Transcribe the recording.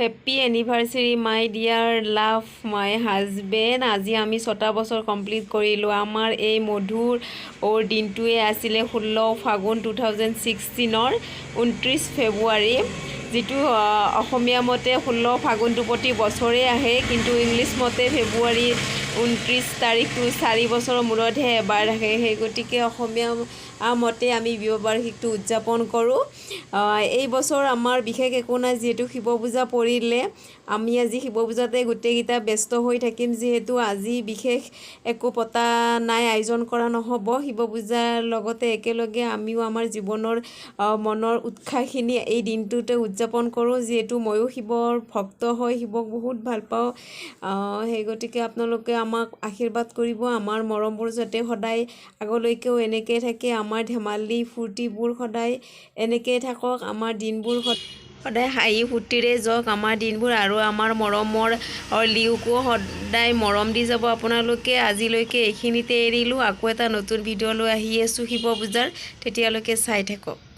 Happy anniversary my dear love my husband আজি আমি 6 বছৰ কমপ্লিট কৰিলো আমাৰ এই মধুৰ ওৰ দিনটোৱে আছিল 16 ফাগুন 2016 ৰ 29 ফেব্ৰুৱাৰী যেটো অসমীয়া মতে 16 ফাগুনটো প্ৰতি বছৰে আহে কিন্তু ইংলিশ মতে ফেব্ৰুৱাৰী 29 তাৰিখটো 4 বছৰৰ মূৰতহে এবাৰ আহে হে গতিকে অসমীয়া মতে আমি বিবাহবাৰ্ষিকটো উদযাপন কৰো এই বছৰ আমাৰ বিশেষ একো নাই যেটো শিৱ পূজা পৰিলে আমি আজি শিৱ পূজাতে গুটেগিটা ব্যস্ত হৈ থাকিম যেহেতু আজি বিশেষ একো পতা নাই আয়োজন কৰা নহব শিৱ পূজাৰ লগতে একেলগে আমিও আমাৰ জীৱনৰ মনৰ উৎসাহখিনি এই দিনটোতে উদযাপন কৰো যেহেতু ময়ো শিৱৰ ভক্ত হৈ শিৱক বহুত ভাল পাও হে গতিকে আপোনালোকে আমাক আশীৰ্বাদ কৰিব আমাৰ মৰমবোৰ যাতে সদায় আগলৈকেও এনেকৈ থাকে আমাৰ ধেমালি ফুৰ্তিবোৰ সদায় এনেকৈ থাকক আমাৰ দিনবোৰ সদায় হাঁহি ফুৰ্তিৰে যাওক আমাৰ দিনবোৰ আৰু আমাৰ মৰমৰ লিউকো সদায় মৰম দি যাব আপোনালোকে আজিলৈকে এইখিনিতে এৰিলো আকৌ এটা নতুন ভিডিঅ লৈ আহি আছো শিৱ পূজাৰ তেতিয়ালৈকে চাই থাকক।